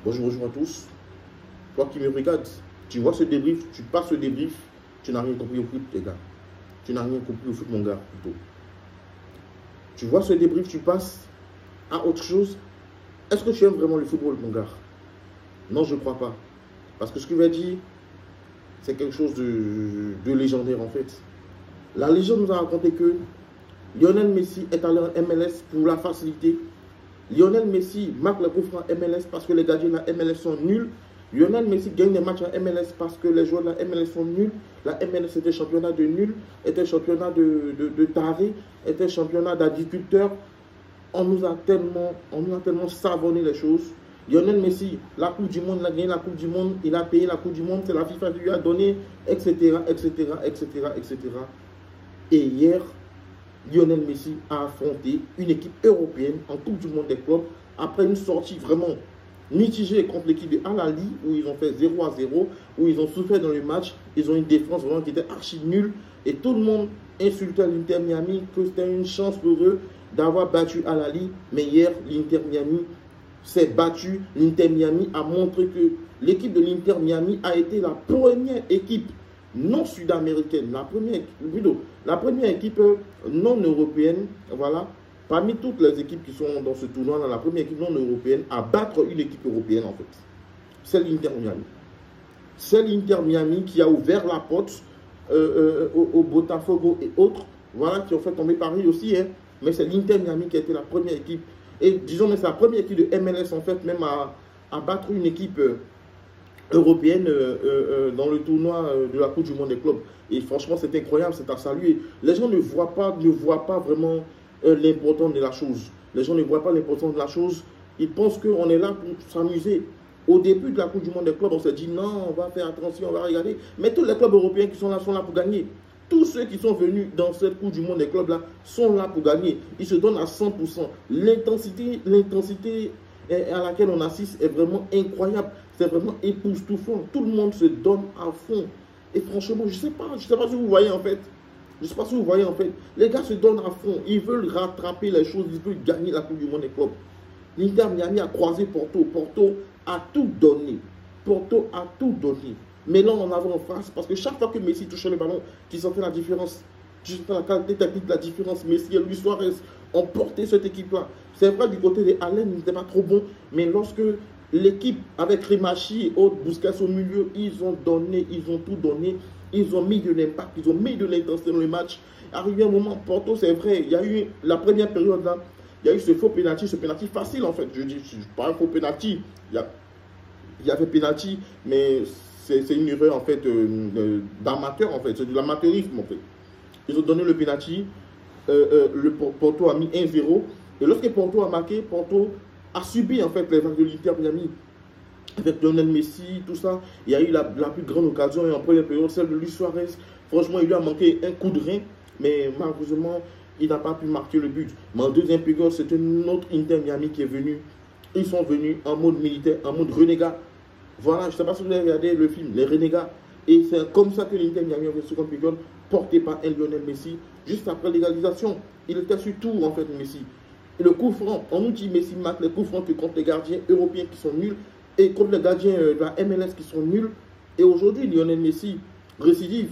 Bonjour à tous. Toi qui me regardes, tu vois ce débrief, tu passes ce débrief, tu n'as rien compris au foot, les gars. Tu n'as rien compris au foot, mon gars, plutôt. Tu vois ce débrief, tu passes à autre chose. Est-ce que tu aimes vraiment le football, mon gars? Non, je ne crois pas. Parce que ce que je vais dire, c'est quelque chose de légendaire, en fait. La légende nous a raconté que Lionel Messi est allé en MLS pour la facilité. Lionel Messi marque le coup franc en MLS parce que les gardiens de la MLS sont nuls. Lionel Messi gagne des matchs en MLS parce que les joueurs de la MLS sont nuls. La MLS était championnat de nuls, était championnat de tarés, était championnat d'agriculteurs. On nous a tellement savonné les choses. Lionel Messi, la Coupe du Monde, il a gagné la Coupe du Monde, il a payé la Coupe du Monde, c'est la FIFA qui lui a donné, etc., etc., etc., etc. Et hier, Lionel Messi a affronté une équipe européenne en Coupe du Monde des clubs après une sortie vraiment mitigée contre l'équipe de Al Ahly où ils ont fait 0-0, où ils ont souffert dans le match. Ils ont une défense vraiment qui était archi nulle et tout le monde insultait l'Inter Miami que c'était une chance pour eux d'avoir battu Al Ahly. Mais hier, l'Inter Miami s'est battu. L'Inter Miami a montré que l'équipe de l'Inter Miami a été la première équipe non sud-américaine, la première équipe non européenne, voilà, parmi toutes les équipes qui sont dans ce tournoi, la première équipe non européenne à battre une équipe européenne en fait. C'est l'Inter Miami. C'est l'Inter Miami qui a ouvert la porte au Botafogo et autres, voilà, qui ont fait tomber Paris aussi, hein. Mais c'est l'Inter Miami qui a été la première équipe, et disons, mais c'est la première équipe de MLS en fait, même à battre une équipe européenne dans le tournoi de la Coupe du Monde des clubs. Et franchement, c'est incroyable, c'est à saluer. Les gens ne voient pas vraiment l'importance de la chose. Les gens ne voient pas l'importance de la chose. Ils pensent qu'on est là pour s'amuser. Au début de la Coupe du Monde des clubs, on s'est dit non, on va faire attention, on va regarder. Mais tous les clubs européens qui sont là pour gagner. Tous ceux qui sont venus dans cette Coupe du Monde des clubs là sont là pour gagner. Ils se donnent à 100%. L'intensité à laquelle on assiste est vraiment incroyable. C'est vraiment époustouflant. Tout le monde se donne à fond. Et franchement, je ne sais pas si vous voyez en fait. Je ne sais pas si vous voyez en fait. Les gars se donnent à fond. Ils veulent rattraper les choses. Ils veulent gagner la Coupe du Monde des clubs. L'Inter Miami a croisé Porto. Porto a tout donné. Porto a tout donné. Mais là, on en avait en face parce que chaque fois que Messi touchait le ballon, tu sentais la différence. Tu sentais la qualité technique, la différence. Messi et Luis Suarez ont porté cette équipe-là. C'est vrai, du côté des Allen, ils n'étaient pas trop bons. Mais lorsque l'équipe avec Rimachi et autres, Busquets au milieu, ils ont donné, ils ont tout donné. Ils ont mis de l'impact, ils ont mis de l'intensité dans le match. Arrivé un moment, Porto, c'est vrai, il y a eu la première période là, il y a eu ce faux pénalty, facile en fait. Je dis, pas un faux pénalty. Il y avait pénalty, mais c'est une erreur en fait d'amateur en fait, c'est de l'amateurisme en fait. Ils ont donné le pénalty, le Porto a mis 1-0, et lorsque Porto a marqué, Porto a subi en fait les vagues de l'Inter Miami. Avec Lionel Messi, tout ça, il y a eu la plus grande occasion et en première période, celle de Luis Suarez. Franchement, il lui a manqué un coup de rein, mais malheureusement, il n'a pas pu marquer le but. Mais en deuxième période, c'était notre Inter Miami qui est venu. Ils sont venus en mode militaire, en mode renégat. Voilà, je ne sais pas si vous avez regardé le film, Les Renégats. Et c'est comme ça que l'Inter Miami a fait seconde période, porté par un Lionel Messi, juste après l'égalisation. Il était sur tout, en fait, Messi. Et le coup franc, on nous dit Messi marque les coups francs que contre les gardiens européens qui sont nuls et contre les gardiens de la MLS qui sont nuls. Et aujourd'hui, Lionel Messi récidive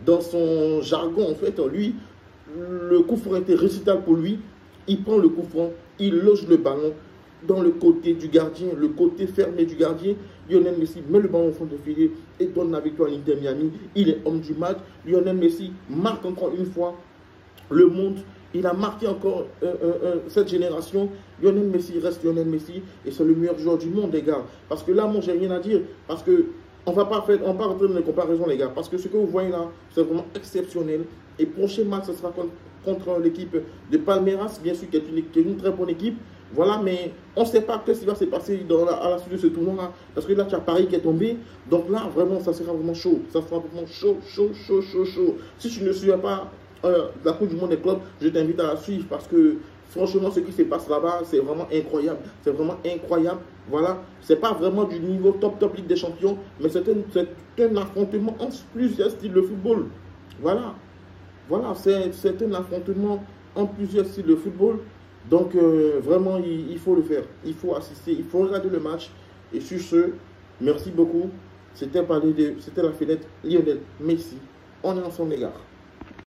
dans son jargon, en fait, lui, le coup franc était récitable pour lui. Il prend le coup franc, il loge le ballon dans le côté du gardien, le côté fermé du gardien. Lionel Messi met le ballon au fond de filet et donne la victoire à l'Inter Miami. Il est homme du match. Lionel Messi marque encore une fois le monde. Il a marqué encore cette génération. Lionel Messi reste Lionel Messi et c'est le meilleur joueur du monde, les gars. Parce que là, moi, j'ai rien à dire. Parce que on va pas rentrer dans les comparaisons, les gars. Parce que ce que vous voyez là, c'est vraiment exceptionnel. Et prochain match, ce sera contre l'équipe de Palmeiras, bien sûr, qui est une très bonne équipe. Voilà, mais on ne sait pas ce qui va se passer à la suite de ce tournoi-là. Parce que là, tu as Paris qui est tombé. Donc là, vraiment, ça sera vraiment chaud. Ça sera vraiment chaud. Si tu ne suis pas la Coupe du Monde des clubs, je t'invite à la suivre parce que franchement, ce qui se passe là-bas, c'est vraiment incroyable. C'est vraiment incroyable. Voilà, c'est pas vraiment du niveau top Ligue des Champions, mais c'est un affrontement entre plusieurs styles de football. Voilà, c'est un affrontement entre plusieurs styles de football. Donc vraiment, il faut le faire. Il faut assister, il faut regarder le match. Et sur ce, merci beaucoup. C'était la fenêtre Lionel Messi. On est ensemble, les gars.